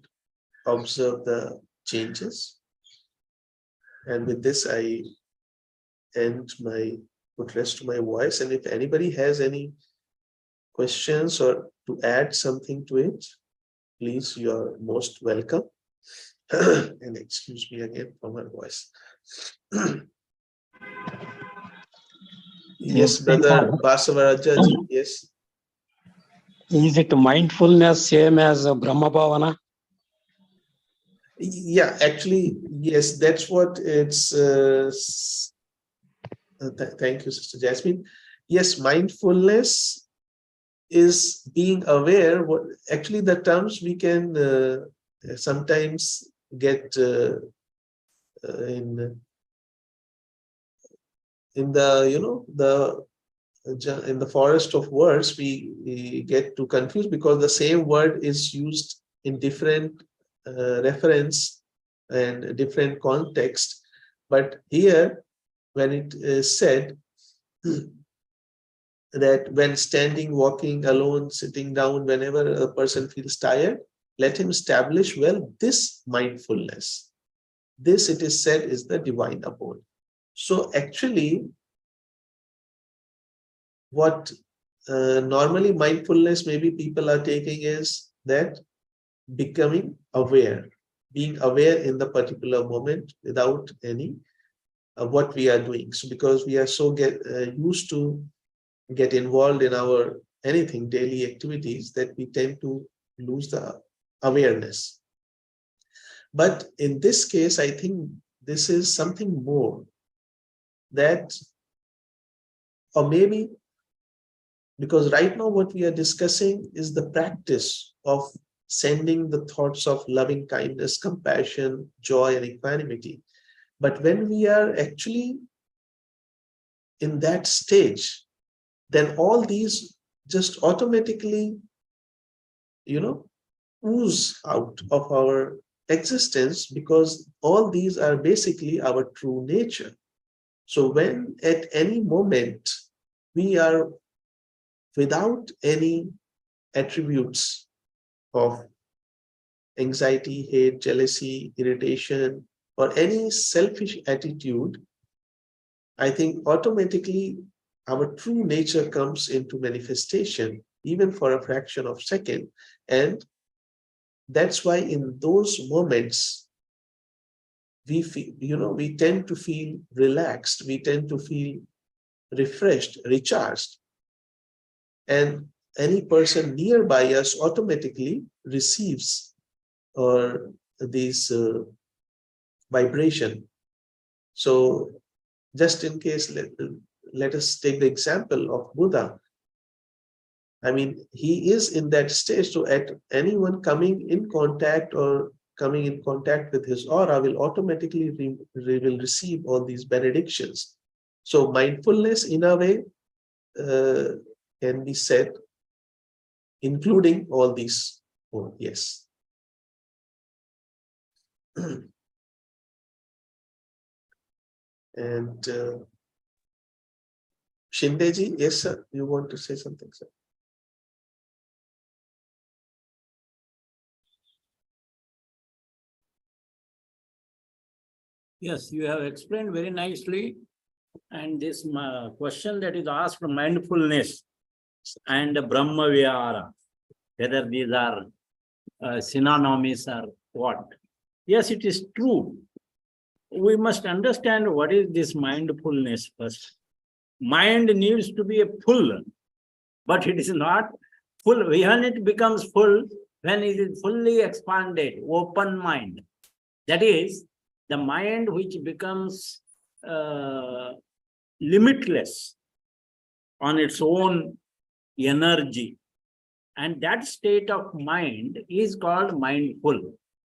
observe the changes. And with this, I put rest to my voice. And if anybody has any questions or to add something to it, please, you are most welcome. And excuse me again for my voice. Yes, brother Basavarajaji, yes. Is it mindfulness same as Brahma Bhavana? Yeah, actually, yes, that's what it's. Thank you, Sister Jasmine. Yes, mindfulness is being aware. What actually the terms we can sometimes get in the in the forest of words, we get too confused because the same word is used in different reference and different context. But here, when it is said that when standing, walking, alone, sitting down, whenever a person feels tired, let him establish, well, this mindfulness. This, it is said, is the divine abode. So actually, what normally mindfulness maybe people are taking is that becoming aware. being aware in the particular moment without any what we are doing. So because we are so used to get involved in our anything daily activities that we tend to lose the awareness. But in this case, I think this is something more that, or maybe because right now what we are discussing is the practice of sending the thoughts of loving kindness, compassion, joy, and equanimity. But when we are actually in that stage, then all these just automatically, ooze out of our existence, because all these are basically our true nature. So when at any moment we are without any attributes of anxiety, hate, jealousy, irritation, or any selfish attitude, I think automatically our true nature comes into manifestation, even for a fraction of a second. And that's why in those moments, we feel, we tend to feel relaxed, we tend to feel refreshed, recharged. And any person nearby us automatically receives or this vibration. So just in case, let us take the example of Buddha. I mean, he is in that stage. So at anyone coming in contact or coming in contact with his aura will automatically will receive all these benedictions. So mindfulness in a way can be said, including all these. Oh, yes. And Shindeji, yes, sir, you want to say something, sir? Yes, you have explained very nicely. And this question that is asked, mindfulness and Brahma Vihara, whether these are synonyms or what. Yes, it is true. We must understand what is this mindfulness first. Mind needs to be full, but it is not full. When it becomes full, when it is fully expanded, open mind. That is, the mind which becomes limitless on its own energy. And that state of mind is called mindful.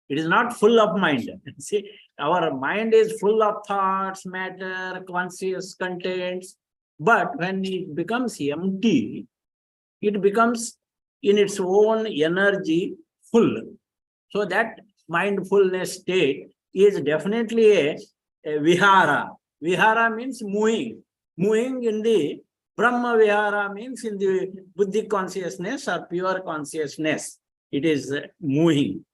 It is not full of mind. See, our mind is full of thoughts, matter, conscious contents. But when it becomes empty, it becomes in its own energy full. So that mindfulness state is definitely a vihara. Vihara means moving. Moving in the Brahma Vihara means in the Buddhi consciousness or pure consciousness. It is moving.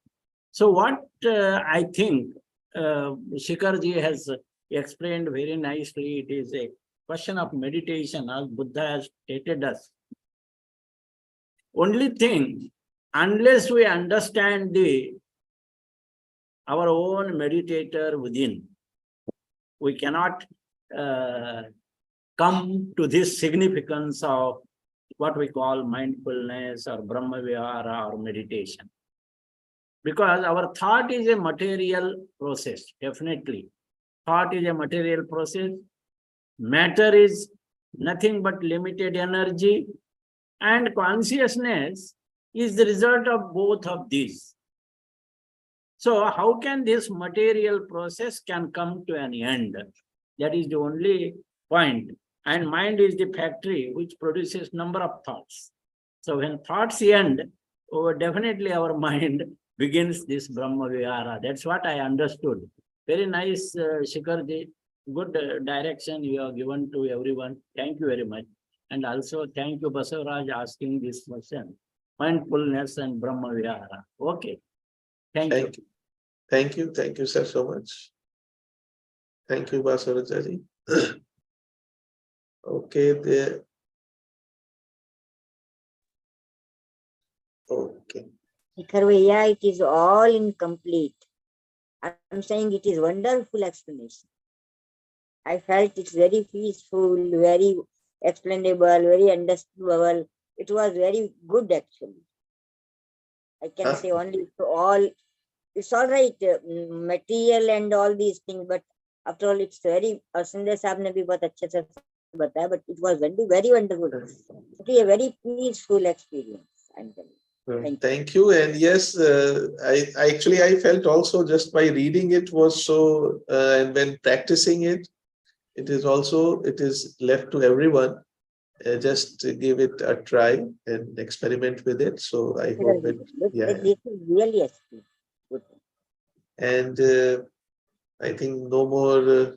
So what I think Shikhar ji has explained very nicely, it is a question of meditation, as Buddha has stated us. Only thing, unless we understand our own meditator within, we cannot come to this significance of what we call mindfulness or Brahma Vihara or meditation. Because our thought is a material process, definitely. Thought is a material process. Matter is nothing but limited energy. And consciousness is the result of both of these. So how can this material process can come to an end? That is the only point. And mind is the factory which produces number of thoughts. So when thoughts end, definitely our mind begins this Brahma Vihara. That's what I understood. Very nice, Shikhar ji. Good direction you have given to everyone. Thank you very much. And also thank you, Basavaraj, asking this question. Mindfulness and Brahma Vihara. Okay. Thank you. Thank you. Thank you, sir, so much. Thank you, Basavaraj ji. Okay, there. Okay. Shikhar Bhaiya, it is all incomplete. I'm saying it is wonderful explanation. I felt it's very peaceful, very explainable, very understandable. It was very good actually. I can say only to all. It's all right, material and all these things, but after all, it's very. Sunday Saab ne bhi bahut अच्छे से बताया, but it was very, very wonderful. It is a very peaceful experience. I'm telling you. Thank you. And yes, I felt also just by reading it was so, and when practicing it, it is left to everyone. Just give it a try and experiment with it. So I hope it, yeah. This is really good. And I think no more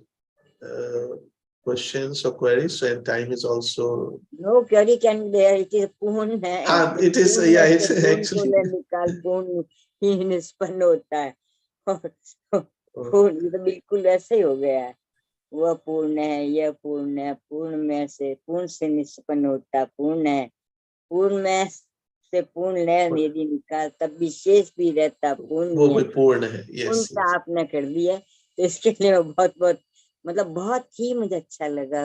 questions or queries. So, and time is also. No query can be there. It is poon hai. It is, yeah, it's actually. Poon ही निष्पन्न होता है. पूर्ण ये तो बिल्कुल वैसे ही हो गया है. वह पूर्ण है, यह पूर्ण है, पूर्ण से निष्पन्न होता पूर्ण है. पूर्ण में से पूर्ण यदि निकाल तब विशेष भी रहता पूर्ण. वो भी पूर्ण है. Yes, पूर्ण आपने कर दिया. तो इसके लिए बहुत बहुत मतलब बहुत ही मुझे अच्छा लगा.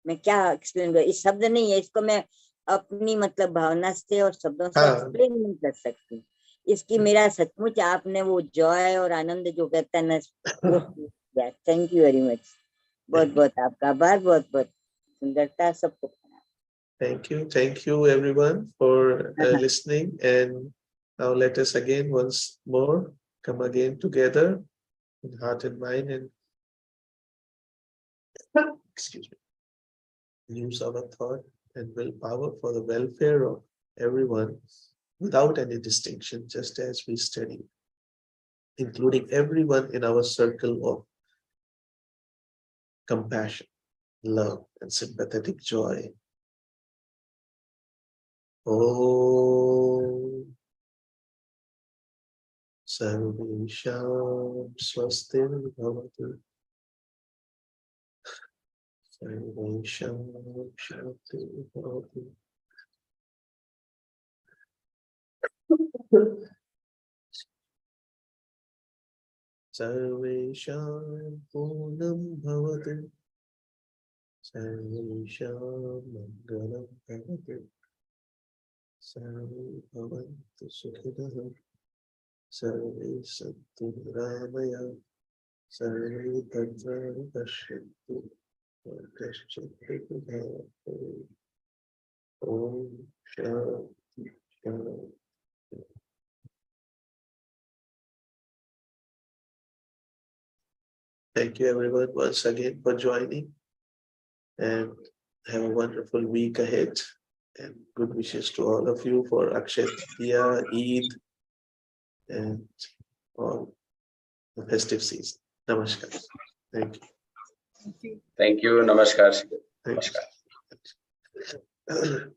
मैं क्या एक्सप्लेन करूं, इस शब्द नहीं है, इसको मैं अपनी मतलब भावना से और शब्दों से एक्सप्लेन नहीं कर सकती. इसकी मेरा सचमुच आपने वो जॉय और आनंद जो कहता है ना, थैंक यू वेरी मच. बहुत बहुत आपका आभार. बहुत बहुत सुंदरता सबको. Thank you everyone for listening. And now let us again once more come again together in heart and mind and excuse me, use our thought and willpower for the welfare of everyone without any distinction, just as we study, including everyone in our circle of compassion, love, and sympathetic joy. Om Sarvesham Swastir Bhavatu. Sarvesham Swastir Bhavatu. Sarvesham Purnam Bhavatu. Sarvesham Mangalam Bhavatu. Sarve Bhavantu Sukhidah. Sarve Sattu Ramaya. Sarve Bhadrani Pashyantu. Kashchit Bhavatu. Om Shanti Shanti. Thank you everyone once again for joining, and have a wonderful week ahead, and good wishes to all of you for Akshay Tritiya, Eid, and all the festive season. Namaskar. Thank you. Thank you. Namaskar. Thank you.